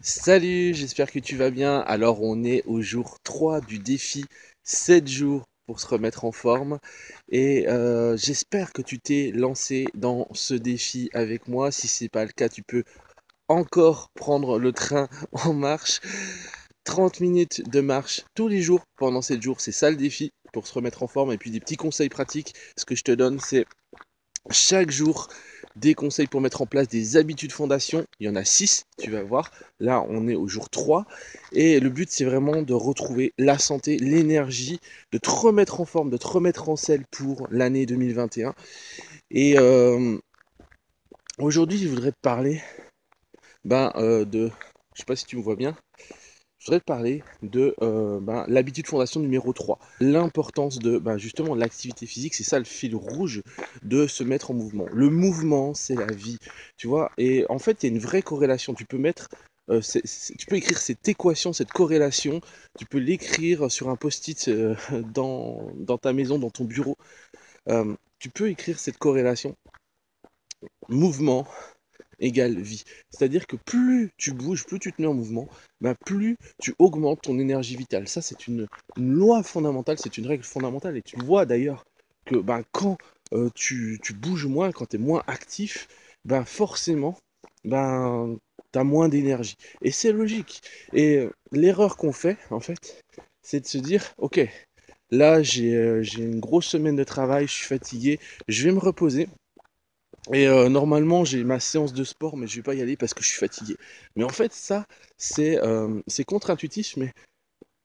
Salut, j'espère que tu vas bien. Alors on est au jour 3 du défi 7 jours pour se remettre en forme et j'espère que tu t'es lancé dans ce défi avec moi. Si c'est pas le cas, tu peux encore prendre le train en marche. 30 minutes de marche tous les jours pendant 7 jours, c'est ça le défi pour se remettre en forme. Et puis des petits conseils pratiques, ce que je te donne c'est chaque jour des conseils pour mettre en place des habitudes fondation. Il y en a 6, tu vas voir. Là, on est au jour 3. Et le but, c'est vraiment de retrouver la santé, l'énergie, de te remettre en forme, de te remettre en selle pour l'année 2021. Et aujourd'hui, je voudrais te parler de... Je sais pas si tu me vois bien. Je voudrais te parler de l'habitude fondation numéro 3. L'importance de justement l'activité physique, c'est ça le fil rouge de se mettre en mouvement. Le mouvement, c'est la vie, tu vois. Et en fait, il y a une vraie corrélation. Tu peux mettre, tu peux écrire cette équation, cette corrélation, tu peux l'écrire sur un post-it dans ta maison, dans ton bureau. Tu peux écrire cette corrélation. Mouvement égale vie. C'est-à-dire que plus tu bouges, plus tu te mets en mouvement, plus tu augmentes ton énergie vitale. Ça, c'est une loi fondamentale, c'est une règle fondamentale. Et tu vois d'ailleurs que quand tu bouges moins, quand tu es moins actif, forcément, tu as moins d'énergie. Et c'est logique. Et l'erreur qu'on fait, en fait, c'est de se dire, ok, là j'ai une grosse semaine de travail, je suis fatigué, je vais me reposer. Et normalement, j'ai ma séance de sport, mais je vais pas y aller parce que je suis fatigué. Mais en fait, ça, c'est contre-intuitif, mais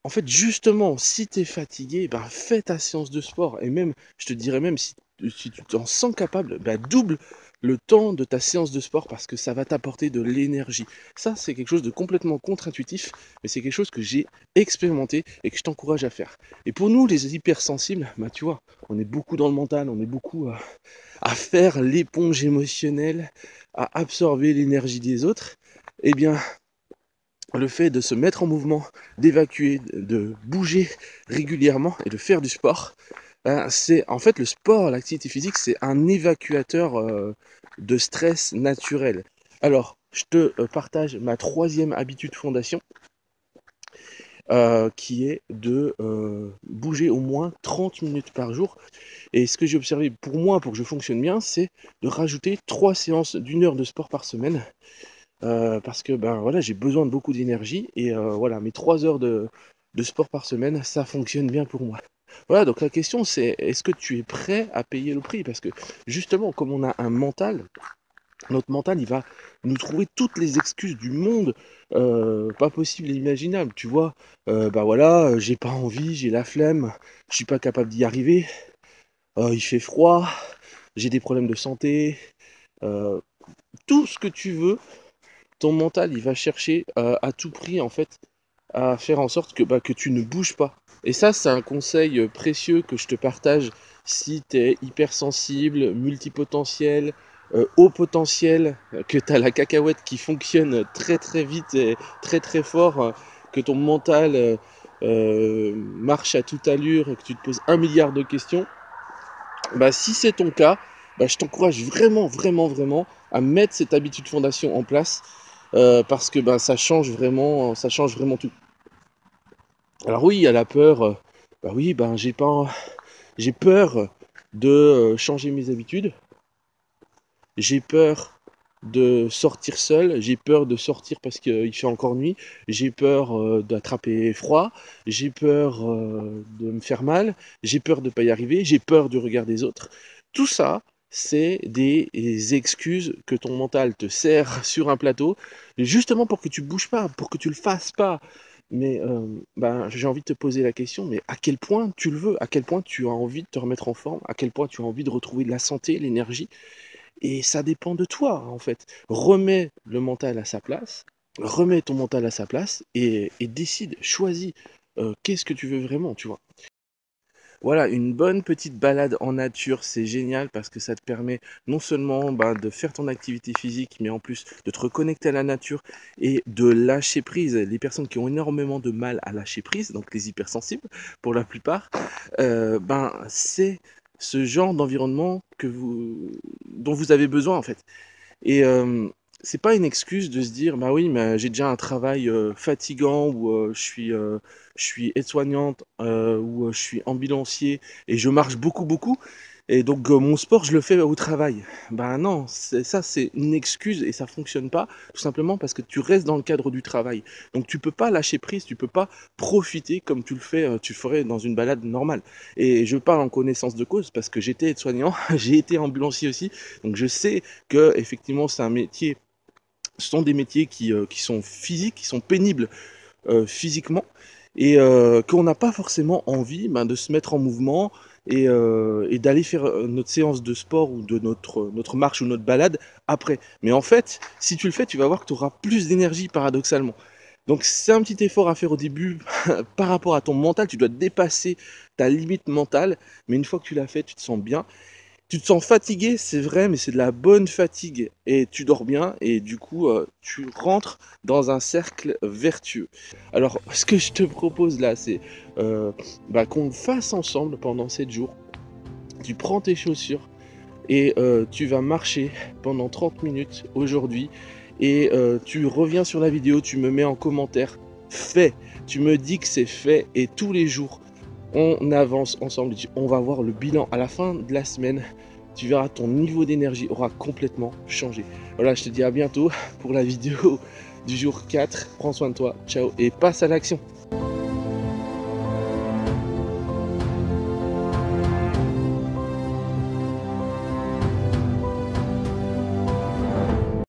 en fait, justement, si tu es fatigué, fais ta séance de sport. Et même, je te dirais même, si tu t'en sens capable, double le temps de ta séance de sport parce que ça va t'apporter de l'énergie. Ça, c'est quelque chose de complètement contre-intuitif, mais c'est quelque chose que j'ai expérimenté et que je t'encourage à faire. Et pour nous, les hypersensibles, tu vois, on est beaucoup dans le mental, on est beaucoup à faire l'éponge émotionnelle, à absorber l'énergie des autres. Eh bien, le fait de se mettre en mouvement, d'évacuer, de bouger régulièrement et de faire du sport, c'est en fait le sport, l'activité physique, c'est un évacuateur de stress naturel. Alors, je te partage ma troisième habitude fondation, qui est de bouger au moins 30 minutes par jour. Et ce que j'ai observé pour moi, pour que je fonctionne bien, c'est de rajouter 3 séances d'une heure de sport par semaine. Parce que voilà, j'ai besoin de beaucoup d'énergie et voilà, mes 3 heures de sport par semaine, ça fonctionne bien pour moi. Voilà, donc la question c'est est-ce que tu es prêt à payer le prix? Parce que justement, comme on a un mental, notre mental, il va nous trouver toutes les excuses du monde, pas possibles et imaginables. Tu vois, voilà, j'ai pas envie, j'ai la flemme, je suis pas capable d'y arriver, il fait froid, j'ai des problèmes de santé, euh, tout ce que tu veux, ton mental, il va chercher à tout prix, en fait, à faire en sorte que tu ne bouges pas. Et ça, c'est un conseil précieux que je te partage si tu es hypersensible, multipotentiel, haut potentiel, que tu as la cacahuète qui fonctionne très très vite et très très fort, que ton mental marche à toute allure et que tu te poses 1 milliard de questions. Si c'est ton cas, je t'encourage vraiment, vraiment, vraiment à mettre cette habitude fondation en place parce que ça change vraiment tout. Alors oui, il y a la peur. Oui, j'ai peur de changer mes habitudes. J'ai peur de sortir seul. J'ai peur de sortir parce qu'il fait encore nuit. J'ai peur d'attraper froid. J'ai peur de me faire mal. J'ai peur de ne pas y arriver. J'ai peur du regard des autres. Tout ça, c'est des excuses que ton mental te sert sur un plateau, justement pour que tu bouges pas, pour que tu le fasses pas. Mais j'ai envie de te poser la question, mais à quel point tu le veux, à quel point tu as envie de te remettre en forme, à quel point tu as envie de retrouver de la santé, l'énergie, et ça dépend de toi en fait. Remets le mental à sa place, remets ton mental à sa place et décide, choisis qu'est-ce que tu veux vraiment, tu vois. Voilà, une bonne petite balade en nature, c'est génial parce que ça te permet non seulement de faire ton activité physique, mais en plus de te reconnecter à la nature et de lâcher prise. Les personnes qui ont énormément de mal à lâcher prise, donc les hypersensibles pour la plupart, c'est ce genre d'environnement dont vous avez besoin en fait. Et c'est pas une excuse de se dire: «Bah oui, mais j'ai déjà un travail, fatigant ou je suis aide-soignante, ou je suis ambulancier et je marche beaucoup, beaucoup et donc mon sport, je le fais au travail». Ben non, c'est une excuse et ça fonctionne pas, tout simplement parce que tu restes dans le cadre du travail. Donc tu peux pas lâcher prise, tu peux pas profiter comme tu le fais, tu ferais dans une balade normale et je parle en connaissance de cause parce que j'étais aide-soignant, j'ai été ambulancier aussi, donc je sais qu'effectivement c'est un métier, ce sont des métiers qui sont physiques, qui sont pénibles physiquement et qu'on n'a pas forcément envie de se mettre en mouvement et d'aller faire notre séance de sport ou de notre marche ou notre balade après. Mais en fait, si tu le fais, tu vas voir que tu auras plus d'énergie paradoxalement. Donc c'est un petit effort à faire au début par rapport à ton mental, tu dois dépasser ta limite mentale, mais une fois que tu l'as fait, tu te sens bien. Tu te sens fatigué, c'est vrai, mais c'est de la bonne fatigue et tu dors bien et du coup, tu rentres dans un cercle vertueux. Alors, ce que je te propose là, c'est qu'on fasse ensemble pendant 7 jours. Tu prends tes chaussures et tu vas marcher pendant 30 minutes aujourd'hui et tu reviens sur la vidéo, tu me mets en commentaire fait. Tu me dis que c'est fait et tous les jours, on avance ensemble. On va voir le bilan à la fin de la semaine. Tu verras, ton niveau d'énergie aura complètement changé. Voilà, je te dis à bientôt pour la vidéo du jour 4. Prends soin de toi, ciao et passe à l'action.